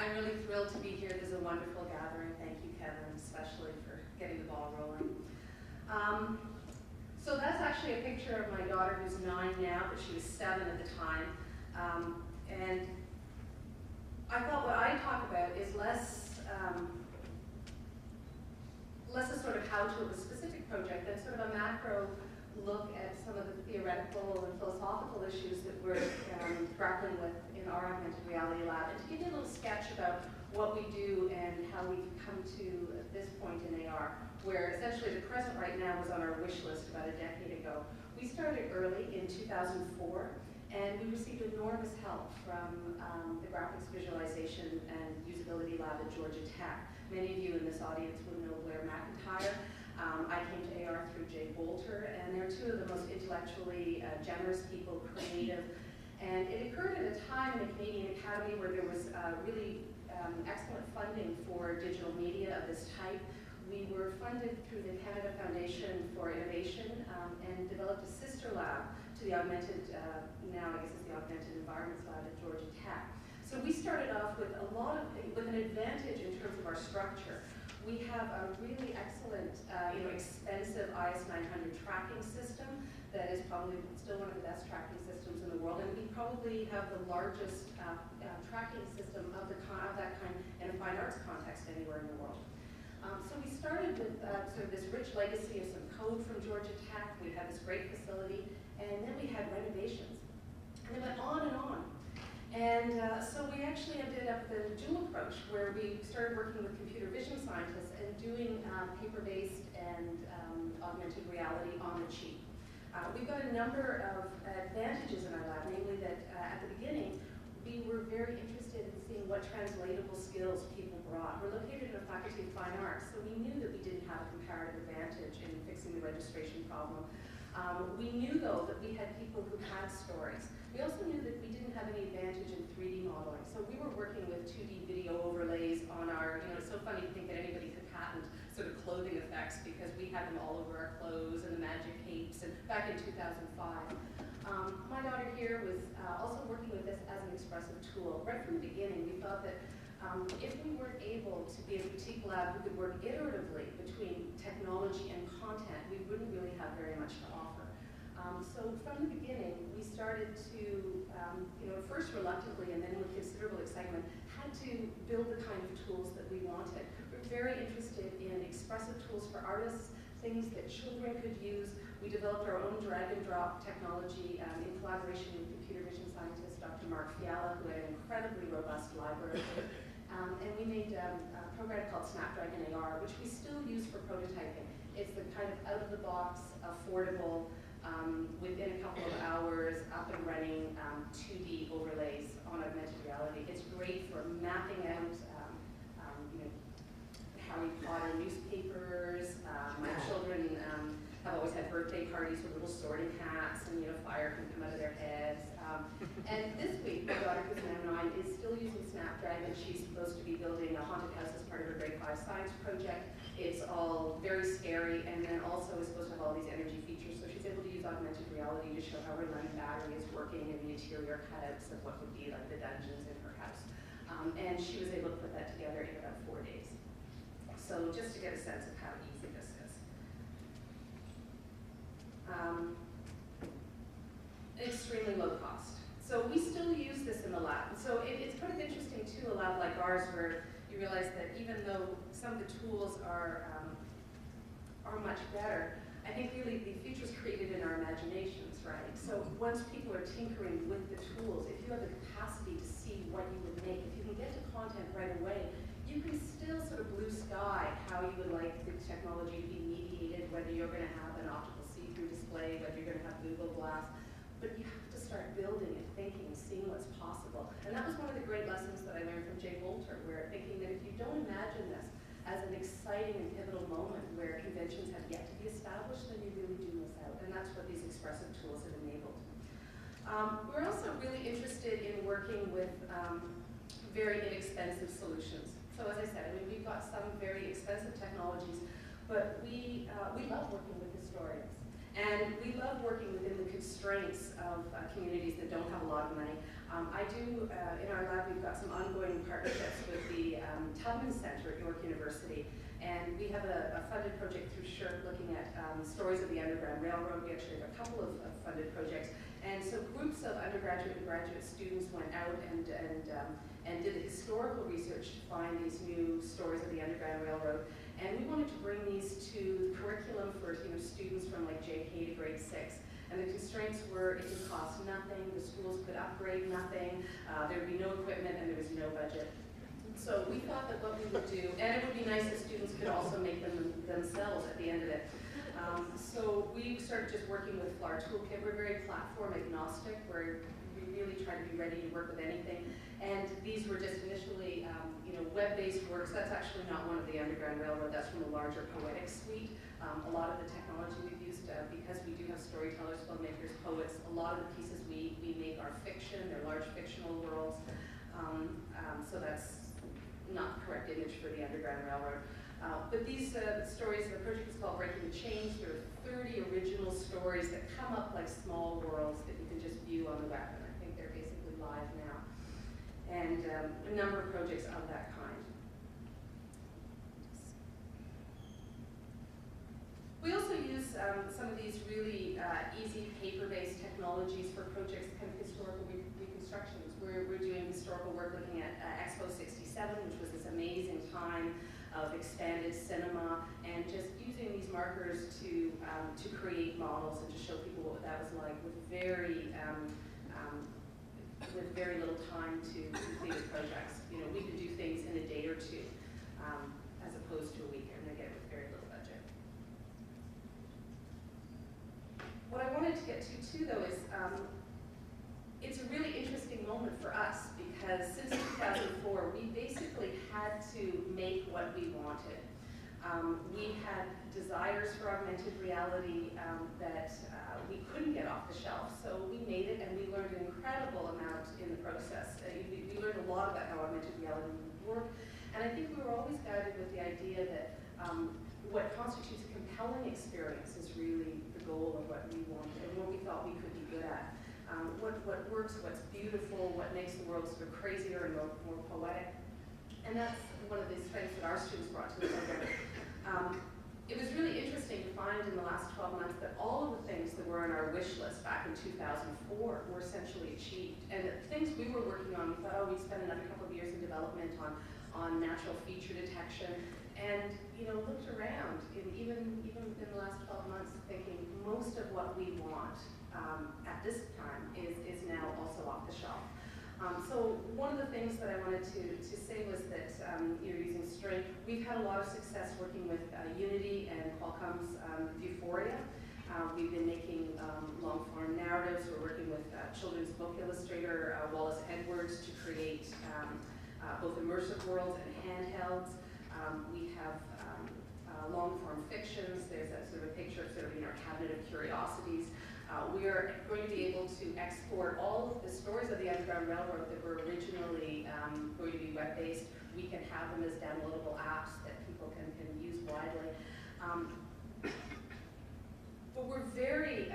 I'm really thrilled to be here. This is a wonderful gathering. Thank you, Kevin, especially for getting the ball rolling. So that's actually a picture of my daughter who's 9 now, but she was 7 at the time. And I thought what I talk about is less a sort of how-to of a specific project than sort of a macro look at some of the theoretical and philosophical issues that we're grappling with in our augmented reality lab, and to give you a little sketch about what we do and how we've come to this point in AR, where essentially the present right now was on our wish list about a decade ago. We started early in 2004, and we received enormous help from the graphics visualization and usability lab at Georgia Tech. Many of you in this audience will know Blair McIntyre. I came to AR through Jay Bolter, and they're two of the most intellectually generous people, creative. And it occurred at a time in the Canadian Academy where there was really excellent funding for digital media of this type. We were funded through the Canada Foundation for Innovation and developed a sister lab to the augmented, now I guess it's the Augmented Environments Lab at Georgia Tech. So we started off with with an advantage in terms of our structure. We have a really excellent, expensive IS-900 tracking system that is probably still one of the best tracking systems in the world, and we probably have the largest tracking system of that kind in a fine arts context anywhere in the world. So we started with sort of this rich legacy of some code from Georgia Tech. We had this great facility, and then we had renovations, and it went on and on. And so we actually ended up with a dual approach where we started working with computer vision scientists and doing paper-based and augmented reality on the cheap. We've got a number of advantages in our lab, namely that at the beginning, we were very interested in seeing what translatable skills people brought. We're located in a faculty of fine arts, so we knew that we didn't have a comparative advantage in fixing the registration problem. We knew, though, that we had people who had stories. We also knew that we didn't have any advantage in 3D modeling. So we were working with 2D video overlays on our, it's so funny to think that anybody could patent sort of clothing effects because we had them all over our clothes and the magic capes, and back in 2005. My daughter here was also working with this as an expressive tool. Right from the beginning, we thought that if we weren't able to be a boutique lab who could work iteratively between technology and content, we wouldn't really have very much to offer. So from the beginning, we started to, first reluctantly and then with considerable excitement, had to build the kind of tools that we wanted. We're very interested in expressive tools for artists, things that children could use. We developed our own drag and drop technology in collaboration with computer vision scientist Dr. Mark Fiala, who had an incredibly robust library. And we made a program called Snapdragon AR, which we still use for prototyping. It's the kind of out-of-the-box, affordable, within a couple of hours, up and running 2D overlays on augmented reality. It's great for mapping out Harry Potter newspapers. My children have always had birthday parties with little sorting hats, and fire can come out of their heads. And this week, my daughter, who's now 9, is still using Snapdragon. She's supposed to be building a haunted house as part of her grade 5 science project. It's all very scary, and then also is supposed to have all these energy features, so she's able to use augmented reality to show how her lemon battery is working and the interior cutouts of what would be like the dungeons in her house. And she was able to put that together in about 4 days. So just to get a sense of how easy this is. Extremely low cost. So we still use this in the lab. So it's kind of interesting too, a lab like ours, where you realize that even though some of the tools are much better, I think really the future's created in our imaginations, right? So once people are tinkering with the tools, if you have the capacity to see what you would make, if you can get to content right away, you can still sort of blue sky how you would like the technology to be mediated, whether you're going to have an optical see-through display, whether you're going to have Google Glass. But you have to start building and thinking, seeing what's possible. And that was one of the great lessons that I learned from Jay Bolter, where thinking that if you don't imagine this as an exciting and pivotal moment where conventions have yet to be established, then you really do miss out. And that's what these expressive tools have enabled. We're also really interested in working with very inexpensive solutions. So as I said, we've got some very expensive technologies, but we love working with historians. And we love working within the constraints of communities that don't have a lot of money. In our lab, we've got some ongoing partnerships with Stories of the Underground Railroad. We actually have a couple of funded projects. And so groups of undergraduate and graduate students went out and did the historical research to find these new stories of the Underground Railroad. And we wanted to bring these to the curriculum for students from like JK to grade 6. And the constraints were it would cost nothing, the schools could upgrade nothing, there would be no equipment, and there was no budget. So we thought that what we would do, and it would be nice if students could also make them themselves at the end of it. So we started just working with Flower Toolkit. We're very platform agnostic. We really try to be ready to work with anything. And these were just initially, web-based works. That's actually not one of the Underground Railroad. That's from the larger poetic suite. A lot of the technology we've used, because we do have storytellers, filmmakers, poets, a lot of the pieces we make are fiction. They're large fictional worlds. So that's not the correct image for the Underground Railroad. But these stories, the project is called Breaking the Chains. There are 30 original stories that come up like small worlds that you can just view on the web, and I think they're basically live now. And a number of projects of that kind. We also use some of these really easy paper-based technologies for projects, kind of historical reconstructions. We're doing historical work looking at Expo 67, which was this amazing time of expanded cinema, and just using these markers to create models and to show people what that was like with very little time to complete the projects. We could do things in a day or two, as opposed to a week, and again with very little budget. What I wanted to get to too, though, is it's a really interesting moment for us, because since 2004, we basically had to make what we wanted. We had desires for augmented reality that we couldn't get off the shelf, so we made it, and we learned an incredible amount in the process. We learned a lot about how augmented reality would work, and I think we were always guided with the idea that what constitutes a compelling experience is really the goal of what we wanted and what we thought we could be good at. What works, what's beautiful, what makes the world sort of crazier and more poetic. And that's one of the strengths that our students brought to the program. It was really interesting to find in the last 12 months that all of the things that were on our wish list back in 2004 were essentially achieved. And the things we were working on, we thought, oh, we'd spend another couple of years in development on natural feature detection. And looked around, even in the last 12 months, thinking most of what we want at this time is now also off the shelf. So one of the things that I wanted to say was that you're using string. We've had a lot of success working with Unity and Qualcomm's Vuforia. We've been making long-form narratives. We're working with children's book illustrator Wallace Edwards to create both immersive worlds and handhelds. We have long-form fictions. There's a sort of a picture of our cabinet of curiosities. We are going to be able to export all of the stories of the Underground Railroad that were originally going to be web-based. We can have them as downloadable apps that people can use widely. But we're very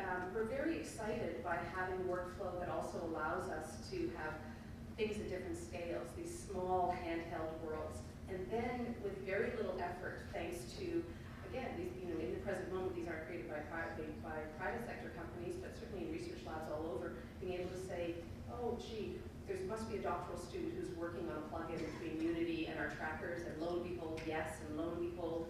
excited by having workflow that also allows us to have things at different scales, these small handheld worlds. And then with very little effort, thanks to, again, these, in the present moment, these aren't created by private sector companies, but certainly in research labs all over, being able to say, oh, gee, there must be a doctoral student who's working on a plug-in between Unity and our trackers, and lo and behold, yes, and lo and behold,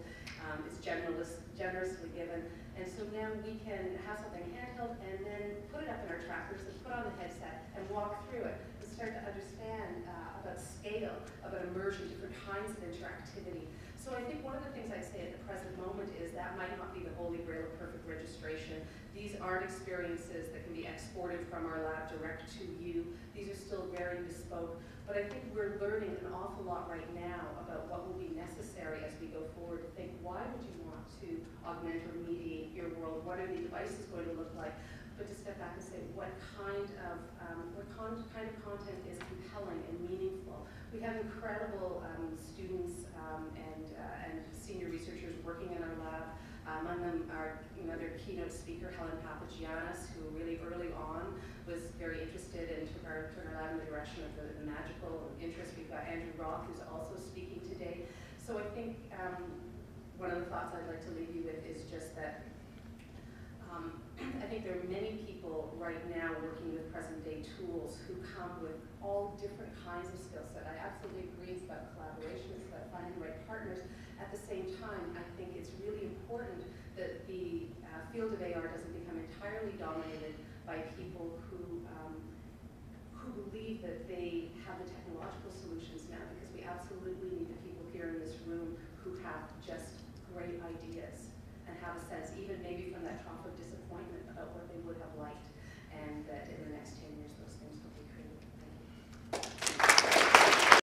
it's generously given. And so now we can have something handheld and then put it up in our trackers and put on the headset and walk through it and start to understand about scale, about immersion, different kinds of interactivity. So I think one of the things I'd say at the present moment is that might not be the holy grail of perfect registration. These aren't experiences that can be exported from our lab direct to you. These are still very bespoke. But I think we're learning an awful lot right now about what will be necessary as we go forward to think, why would you want to augment or mediate your world? What are the devices going to look like? But to step back and say, what kind of content is compelling and meaningful? We have incredible students and senior researchers working in our lab. Among them are their keynote speaker, Helen Papagiannis, who really early on was very interested and took our lab in the direction of the magical interest. We've got Andrew Roth, who's also speaking today. So I think one of the thoughts I'd like to leave you with is just that I think there are many people right now working with present day tools who come with all different kinds of skill set. I absolutely agree, it's about collaboration, it's about finding the right partners. At the same time, I think it's really important that the field of AR doesn't become entirely dominated by people who believe that they have the technological solutions now, because we absolutely need the people here in this room who have just great ideas and have a sense, even maybe from that trough of disappointment, about what they would have liked, and that in the next 10 years those things